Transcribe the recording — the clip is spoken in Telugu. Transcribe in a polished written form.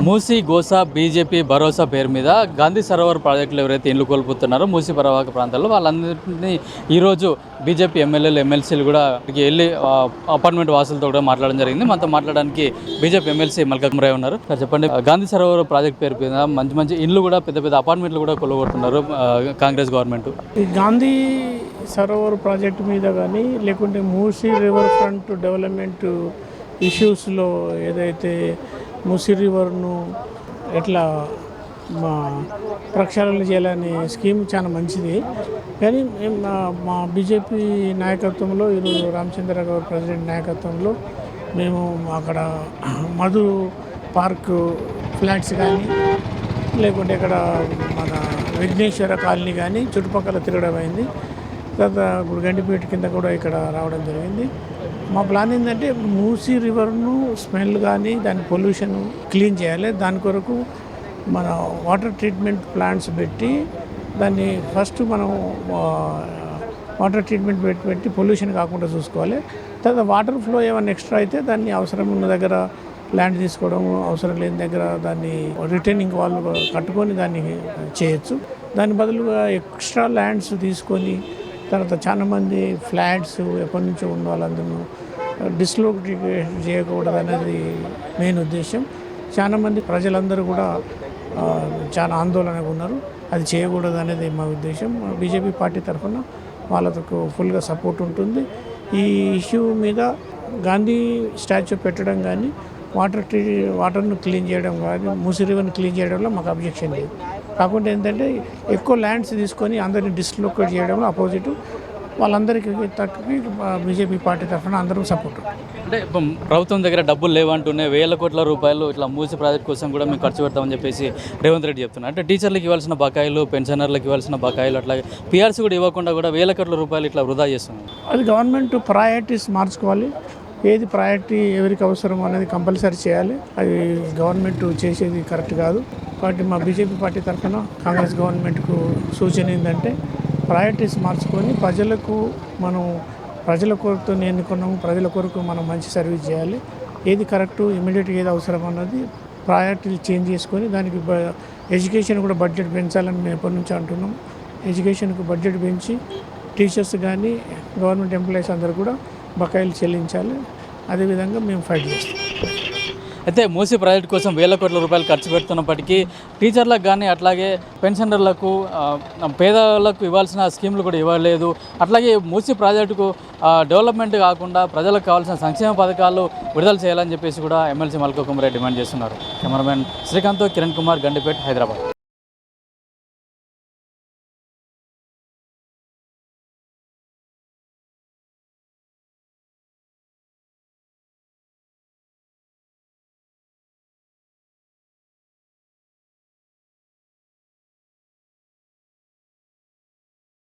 మూసీ గోసా బీజేపీ భరోసా పేరు మీద గాంధీ సరోవర్ ప్రాజెక్టులు ఎవరైతే ఇల్లు కోల్పోతున్నారో మూసీ పరివాహక ప్రాంతాల్లో వాళ్ళందరినీ ఈరోజు బీజేపీ ఎమ్మెల్యేలు ఎమ్మెల్సీలు కూడా వెళ్ళి అపార్ట్మెంట్ వాసులతో కూడా మాట్లాడడం జరిగింది. మనతో మాట్లాడడానికి బీజేపీ ఎమ్మెల్సీ మల్కాజ్గిరి ఉన్నారు. సార్ చెప్పండి, గాంధీ సరోవర్ ప్రాజెక్ట్ పేరు మీద మంచి మంచి ఇల్లు కూడా పెద్ద పెద్ద అపార్ట్మెంట్లు కూడా కొలగొడుతున్నారు కాంగ్రెస్ గవర్నమెంట్. ఈ గాంధీ సరోవర్ ప్రాజెక్టు మీద కానీ లేకుంటే మూసీ రివర్ ఫ్రంట్ డెవలప్మెంట్ ఇష్యూస్లో ఏదైతే మూసీ రివర్ను ఎట్లా ప్రక్షాళన చేయాలనే స్కీమ్ చాలా మంచిది. కానీ మా బీజేపీ నాయకత్వంలో ఈరోజు రామచంద్ర గౌడ్ ప్రెసిడెంట్ నాయకత్వంలో మేము అక్కడ మధు పార్క్ ఫ్లాట్స్ కానీ లేకుంటే ఇక్కడ మన విఘ్నేశ్వర కాలనీ కానీ చుట్టుపక్కల తిరగడం అయింది. తర్వాత ఇప్పుడు గండిపేట కింద కూడా ఇక్కడ రావడం జరిగింది. మా ప్లాన్ ఏంటంటే మూసీ రివర్ను స్మెల్ కానీ దాని పొల్యూషన్ క్లీన్ చేయాలి. దాని కొరకు మన వాటర్ ట్రీట్మెంట్ ప్లాంట్స్ పెట్టి దాన్ని ఫస్ట్ మనం వాటర్ ట్రీట్మెంట్ పెట్టి పొల్యూషన్ కాకుండా చూసుకోవాలి. తర్వాత వాటర్ ఫ్లో ఏమైనా ఎక్స్ట్రా అయితే దాన్ని అవసరం ఉన్న దగ్గర ల్యాండ్ తీసుకోవడం, అవసరం లేని దగ్గర దాన్ని రిటైనింగ్ వాల్ కట్టుకొని దాన్ని చేయొచ్చు. దాని బదులుగా ఎక్స్ట్రా ల్యాండ్స్ తీసుకొని తర్వాత చాలామంది ఫ్లాట్స్ ఎప్పటి నుంచో ఉన్న వాళ్ళందరూ డిస్లోకేట్ చేయకూడదు అనేది మెయిన్ ఉద్దేశం. చాలామంది ప్రజలందరూ కూడా చాలా ఆందోళనగా ఉన్నారు. అది చేయకూడదు అనేది మా ఉద్దేశం. బీజేపీ పార్టీ తరఫున వాళ్ళకు ఫుల్గా సపోర్ట్ ఉంటుంది. ఈ ఇష్యూ మీద గాంధీ స్టాచ్యూ పెట్టడం కానీ వాటర్ను క్లీన్ చేయడం కానీ మూసీ రివర్ని క్లీన్ చేయడంలో మాకు అబ్జెక్షన్ లేదు. కాకుండా ఏంటంటే ఎక్కువ ల్యాండ్స్ తీసుకొని అందరినీ డిస్లోకేట్ చేయడంలో అపోజిట్ వాళ్ళందరికీ తక్కువ బీజేపీ పార్టీ తరఫున అందరూ సపోర్ట్. అంటే ప్రభుత్వం దగ్గర డబ్బులు లేవంటూనే వేల కోట్ల రూపాయలు ఇట్లా మూసీ ప్రాజెక్ట్ కోసం కూడా మేము ఖర్చు పెడతామని చెప్పేసి రేవంత్ రెడ్డి చెప్తున్నారు. అంటే టీచర్లకు ఇవ్వాల్సిన బకాయిలు, పెన్షనర్లకు ఇవ్వాల్సిన బకాయిలు, అట్లాగే పీఆర్సీ కూడా ఇవ్వకుండా కూడా వేల కోట్ల రూపాయలు ఇట్లా వృధా చేస్తున్నారు. అది గవర్నమెంట్ ప్రయారిటీస్ మార్చుకోవాలి. ఏది ప్రయారిటీ ఎవరికి అవసరం అనేది కంపల్సరీ చేయాలి. అది గవర్నమెంట్ చేసేది కరెక్ట్ కాదు. కాబట్టి మా బీజేపీ పార్టీ తరఫున కాంగ్రెస్ గవర్నమెంట్కు సూచన ఏంటంటే ప్రయారిటీస్ మార్చుకొని ప్రజల కొరకు ఎన్నుకున్నాము, ప్రజల కొరకు మనం మంచి సర్వీస్ చేయాలి. ఏది కరెక్టు, ఇమీడియట్గా ఏది అవసరం అన్నది ప్రయారిటీలు చేంజ్ చేసుకొని దానికి ఎడ్యుకేషన్ కూడా బడ్జెట్ పెంచాలని మేము ఎప్పటి నుంచి అంటున్నాం. ఎడ్యుకేషన్కు బడ్జెట్ పెంచి టీచర్స్ కానీ గవర్నమెంట్ ఎంప్లాయీస్ అందరూ కూడా బకాయిలు చెల్లించాలి. అదేవిధంగా మేము ఫైట్ చేస్తాం. అయితే మూసీ ప్రాజెక్ట్ కోసం వేల కోట్ల రూపాయలు ఖర్చు పెడుతున్నప్పటికీ టీచర్లకు కానీ అట్లాగే పెన్షనర్లకు, పేదలకు ఇవ్వాల్సిన స్కీములు కూడా ఇవ్వలేదు. అట్లాగే మూసీ ప్రాజెక్టుకు డెవలప్మెంట్ కాకుండా ప్రజలకు కావాల్సిన సంక్షేమ పథకాలు విడుదల చేయాలని చెప్పేసి కూడా ఎమ్మెల్సీ మల్కాజ్గిరి డిమాండ్ చేస్తున్నారు. కెమెరామెన్ శ్రీకాంత్, కిరణ్ కుమార్, గండిపేట్, హైదరాబాద్.